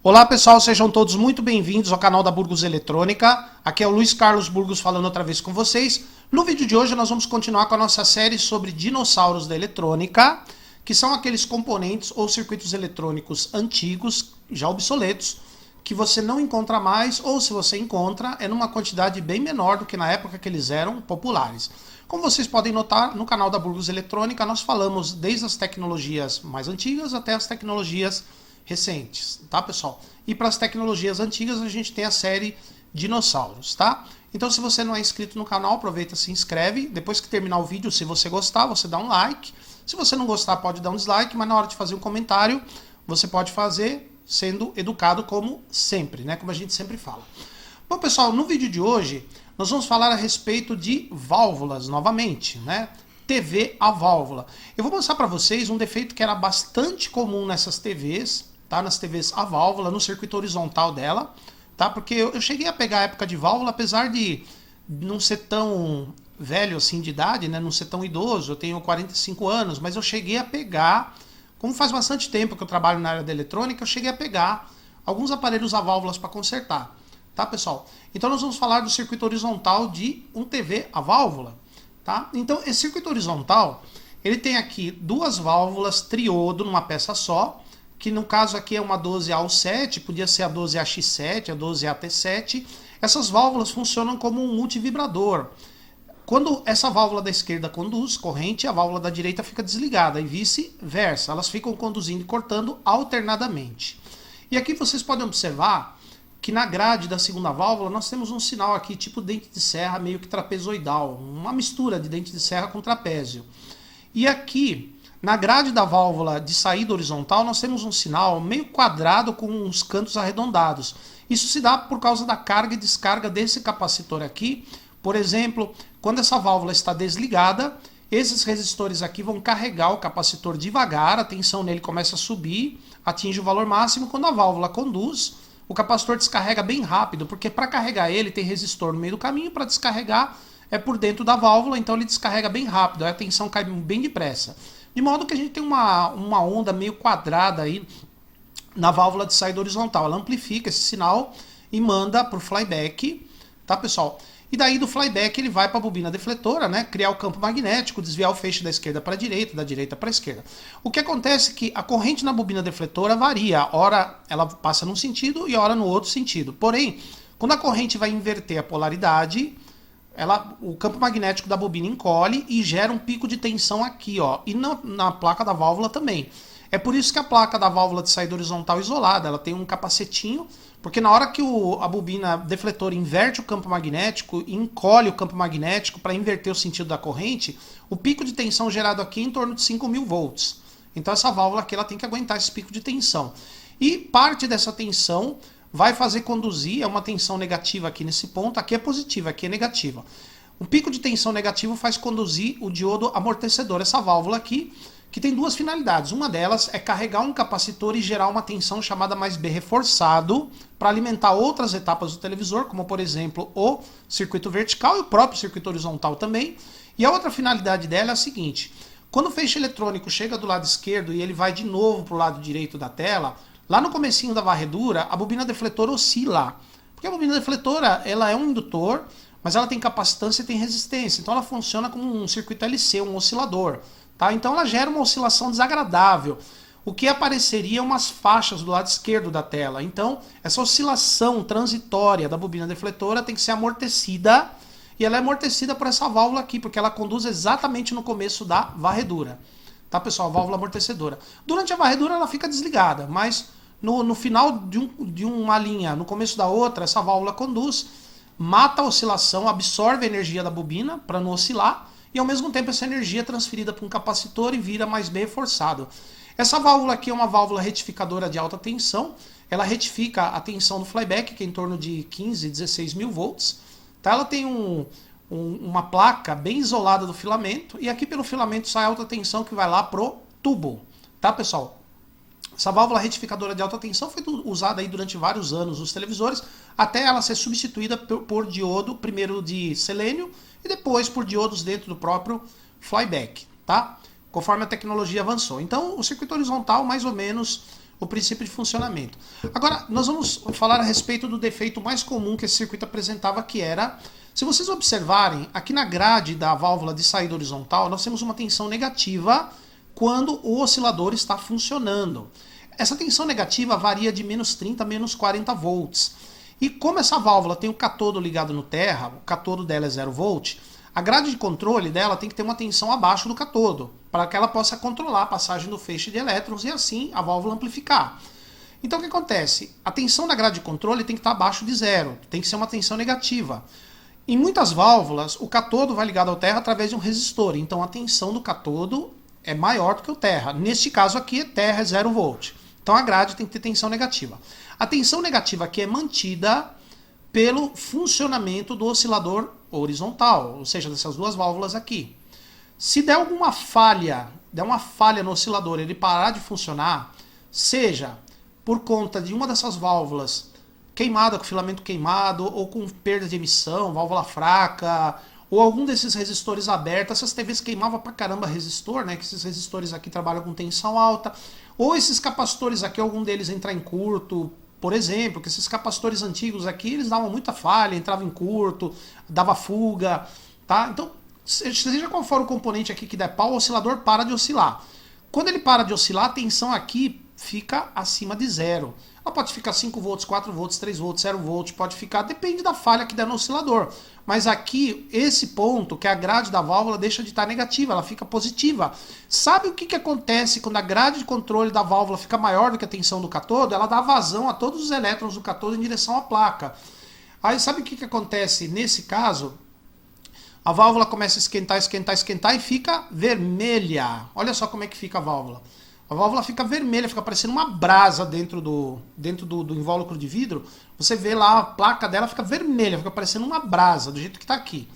Olá pessoal, sejam todos muito bem-vindos ao canal da Burgos Eletrônica. Aqui é o Luiz Carlos Burgos falando outra vez com vocês. No vídeo de hoje nós vamos continuar com a nossa série sobre dinossauros da eletrônica, que são aqueles componentes ou circuitos eletrônicos antigos, já obsoletos, que você não encontra mais, ou se você encontra, é numa quantidade bem menor do que na época que eles eram populares. Como vocês podem notar, no canal da Burgos Eletrônica nós falamos desde as tecnologias mais antigas até as tecnologias recentes, tá pessoal? E para as tecnologias antigas a gente tem a série Dinossauros, tá? Então se você não é inscrito no canal, aproveita, se inscreve. Depois que terminar o vídeo, se você gostar, você dá um like. Se você não gostar, pode dar um dislike, mas na hora de fazer um comentário, você pode fazer sendo educado como sempre, né? Como a gente sempre fala. Bom pessoal, no vídeo de hoje nós vamos falar a respeito de válvulas novamente, né? TV a válvula. Eu vou mostrar para vocês um defeito que era bastante comum nessas TVs, tá? Nas TVs a válvula, no circuito horizontal dela, tá? Porque eu cheguei a pegar a época de válvula, apesar de não ser tão velho assim de idade, né? Não ser tão idoso, eu tenho 45 anos, mas eu cheguei a pegar, como faz bastante tempo que eu trabalho na área da eletrônica, eu cheguei a pegar alguns aparelhos a válvulas para consertar, tá pessoal? Então nós vamos falar do circuito horizontal de um TV a válvula, tá? Então esse circuito horizontal, ele tem aqui duas válvulas triodo numa peça só, que no caso aqui é uma 12AU7, podia ser a 12AX7, a 12AT7. Essas válvulas funcionam como um multivibrador. Quando essa válvula da esquerda conduz corrente, a válvula da direita fica desligada e vice-versa. Elas ficam conduzindo e cortando alternadamente. E aqui vocês podem observar que na grade da segunda válvula nós temos um sinal aqui tipo dente de serra meio que trapezoidal, uma mistura de dente de serra com trapézio. E aqui na grade da válvula de saída horizontal nós temos um sinal meio quadrado com uns cantos arredondados. Isso se dá por causa da carga e descarga desse capacitor aqui. Por exemplo, quando essa válvula está desligada, esses resistores aqui vão carregar o capacitor devagar, a tensão nele começa a subir, atinge o valor máximo. Quando a válvula conduz, o capacitor descarrega bem rápido, porque para carregar ele tem resistor no meio do caminho, para descarregar é por dentro da válvula, então ele descarrega bem rápido, a tensão cai bem depressa. De modo que a gente tem uma onda meio quadrada aí na válvula de saída horizontal. Ela amplifica esse sinal e manda para o flyback, tá pessoal? E daí do flyback ele vai para a bobina defletora, né? Criar o campo magnético, desviar o feixe da esquerda para a direita, da direita para a esquerda. O que acontece é que a corrente na bobina defletora varia. Ora ela passa num sentido e ora no outro sentido. Porém, quando a corrente vai inverter a polaridade, o campo magnético da bobina encolhe e gera um pico de tensão aqui, ó, e na placa da válvula também. É por isso que a placa da válvula de saída horizontal isolada, ela tem um capacetinho, porque na hora que a bobina defletora inverte o campo magnético e encolhe o campo magnético para inverter o sentido da corrente, o pico de tensão gerado aqui é em torno de 5.000 volts. Então essa válvula aqui ela tem que aguentar esse pico de tensão. E parte dessa tensão vai fazer conduzir, é uma tensão negativa aqui nesse ponto, aqui é positiva, aqui é negativa. Um pico de tensão negativo faz conduzir o diodo amortecedor, essa válvula aqui, que tem duas finalidades. Uma delas é carregar um capacitor e gerar uma tensão chamada mais B reforçado, para alimentar outras etapas do televisor, como por exemplo o circuito vertical e o próprio circuito horizontal também. E a outra finalidade dela é a seguinte: quando o feixe eletrônico chega do lado esquerdo e ele vai de novo para o lado direito da tela, lá no comecinho da varredura, a bobina defletora oscila. Porque a bobina defletora, ela é um indutor, mas ela tem capacitância e tem resistência. Então ela funciona como um circuito LC, um oscilador. Tá? Então ela gera uma oscilação desagradável. O que apareceria umas faixas do lado esquerdo da tela. Então essa oscilação transitória da bobina defletora tem que ser amortecida. E ela é amortecida por essa válvula aqui, porque ela conduz exatamente no começo da varredura. Tá, pessoal? A válvula amortecedora. Durante a varredura ela fica desligada, mas no final de uma linha, no começo da outra, essa válvula conduz, mata a oscilação, absorve a energia da bobina para não oscilar, e ao mesmo tempo essa energia é transferida para um capacitor e vira mais bem reforçado. Essa válvula aqui é uma válvula retificadora de alta tensão, ela retifica a tensão do flyback, que é em torno de 15, 16.000 volts. Tá? Ela tem uma placa bem isolada do filamento, e aqui pelo filamento sai alta tensão que vai lá pro tubo, tá pessoal? Essa válvula retificadora de alta tensão foi usada aí durante vários anos nos televisores, até ela ser substituída por diodo, primeiro de selênio e depois por diodos dentro do próprio flyback, tá? Conforme a tecnologia avançou. Então o circuito horizontal mais ou menos o princípio de funcionamento. Agora, nós vamos falar a respeito do defeito mais comum que esse circuito apresentava, que era, se vocês observarem, aqui na grade da válvula de saída horizontal, nós temos uma tensão negativa quando o oscilador está funcionando. Essa tensão negativa varia de menos 30 a menos 40 volts. E como essa válvula tem o catodo ligado no terra, o catodo dela é 0 volt, a grade de controle dela tem que ter uma tensão abaixo do catodo, para que ela possa controlar a passagem do feixe de elétrons e assim a válvula amplificar. Então o que acontece? A tensão da grade de controle tem que estar abaixo de 0, tem que ser uma tensão negativa. Em muitas válvulas, o catodo vai ligado ao terra através de um resistor, então a tensão do catodo é maior do que o terra. Neste caso aqui, terra é 0 volt. Então a grade tem que ter tensão negativa. A tensão negativa aqui é mantida pelo funcionamento do oscilador horizontal, ou seja, dessas duas válvulas aqui. Se der alguma falha, no oscilador, ele parar de funcionar, seja por conta de uma dessas válvulas queimada, com filamento queimado, ou com perda de emissão, válvula fraca, ou algum desses resistores abertos, essas TVs queimavam pra caramba resistor, né? Que esses resistores aqui trabalham com tensão alta, ou esses capacitores aqui, algum deles entrar em curto, por exemplo, que esses capacitores antigos aqui, eles davam muita falha, entrava em curto, dava fuga, tá? Então, seja qual for o componente aqui que der pau, o oscilador para de oscilar. Quando ele para de oscilar, a tensão aqui fica acima de 0. Ela pode ficar 5 volts, 4 volts, 3 volts, 0 volts, pode ficar, depende da falha que der no oscilador. Mas aqui, esse ponto, que é a grade da válvula, deixa de estar negativa, ela fica positiva. Sabe o que acontece quando a grade de controle da válvula fica maior do que a tensão do catodo? Ela dá vazão a todos os elétrons do catodo em direção à placa. Aí sabe o que acontece nesse caso? A válvula começa a esquentar, esquentar, esquentar e fica vermelha. Olha só como é que fica a válvula. A válvula fica vermelha, fica parecendo uma brasa dentro do invólucro de vidro. Você vê lá, a placa dela fica vermelha, fica parecendo uma brasa, do jeito que está aqui.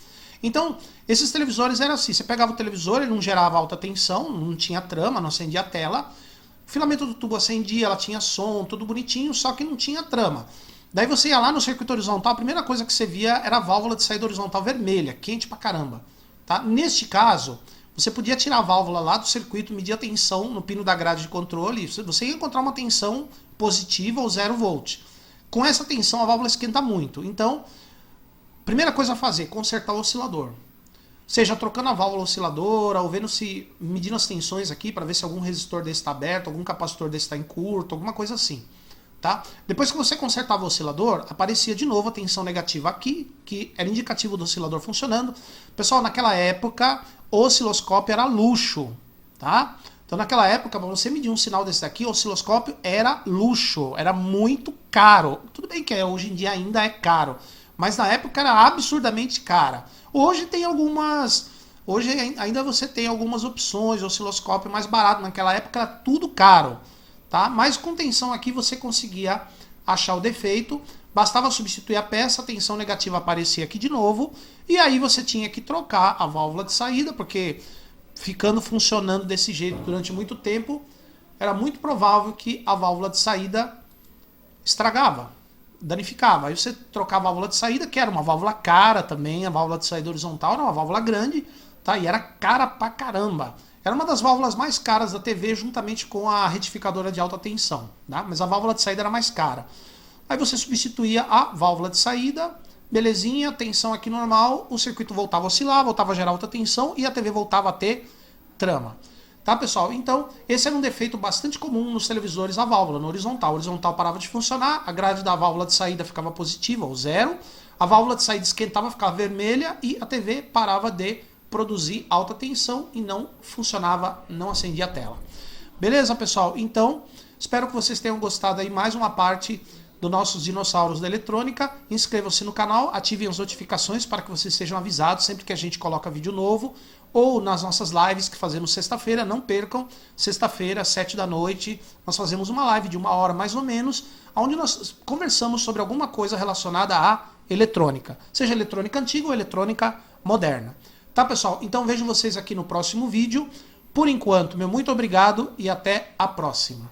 Então, esses televisores eram assim, você pegava o televisor, ele não gerava alta tensão, não tinha trama, não acendia a tela. O filamento do tubo acendia, ela tinha som, tudo bonitinho, só que não tinha trama. Daí você ia lá no circuito horizontal, a primeira coisa que você via era a válvula de saída horizontal vermelha, quente pra caramba. Tá? Neste caso, você podia tirar a válvula lá do circuito, medir a tensão no pino da grade de controle, você ia encontrar uma tensão positiva ou 0 volt. Com essa tensão a válvula esquenta muito. Então, primeira coisa a fazer, consertar o oscilador. Seja trocando a válvula osciladora, ou medindo as tensões aqui para ver se algum resistor desse está aberto, algum capacitor desse está em curto, alguma coisa assim. Tá? Depois que você consertava o oscilador, aparecia de novo a tensão negativa aqui, que era indicativo do oscilador funcionando. Pessoal, naquela época, o osciloscópio era luxo, tá? Então naquela época, para você medir um sinal desse daqui, o osciloscópio era luxo, era muito caro. Tudo bem que hoje em dia ainda é caro, mas na época era absurdamente cara. Hoje tem algumas... Hoje ainda você tem algumas opções de osciloscópio mais barato, naquela época era tudo caro. Tá? Mas com tensão aqui você conseguia achar o defeito, bastava substituir a peça, a tensão negativa aparecia aqui de novo, e aí você tinha que trocar a válvula de saída, porque ficando funcionando desse jeito durante muito tempo, era muito provável que a válvula de saída estragava, danificava. Aí você trocava a válvula de saída, que era uma válvula cara também, a válvula de saída horizontal era uma válvula grande, tá? E era cara pra caramba. Era uma das válvulas mais caras da TV, juntamente com a retificadora de alta tensão. Tá? Mas a válvula de saída era mais cara. Aí você substituía a válvula de saída, belezinha, tensão aqui normal, o circuito voltava a oscilar, voltava a gerar alta tensão e a TV voltava a ter trama. Tá, pessoal? Então, esse era um defeito bastante comum nos televisores, a válvula no horizontal. O horizontal parava de funcionar, a grade da válvula de saída ficava positiva, ou 0, a válvula de saída esquentava, ficava vermelha e a TV parava de produzir alta tensão e não funcionava, não acendia a tela. Beleza, pessoal? Então, espero que vocês tenham gostado aí mais uma parte dos nossos dinossauros da eletrônica. Inscrevam-se no canal, ativem as notificações para que vocês sejam avisados sempre que a gente coloca vídeo novo ou nas nossas lives que fazemos sexta-feira. Não percam, sexta-feira, às 7 da noite, nós fazemos uma live de 1 hora mais ou menos, onde nós conversamos sobre alguma coisa relacionada à eletrônica, seja eletrônica antiga ou eletrônica moderna. Tá, pessoal? Então vejo vocês aqui no próximo vídeo. Por enquanto, meu muito obrigado e até a próxima.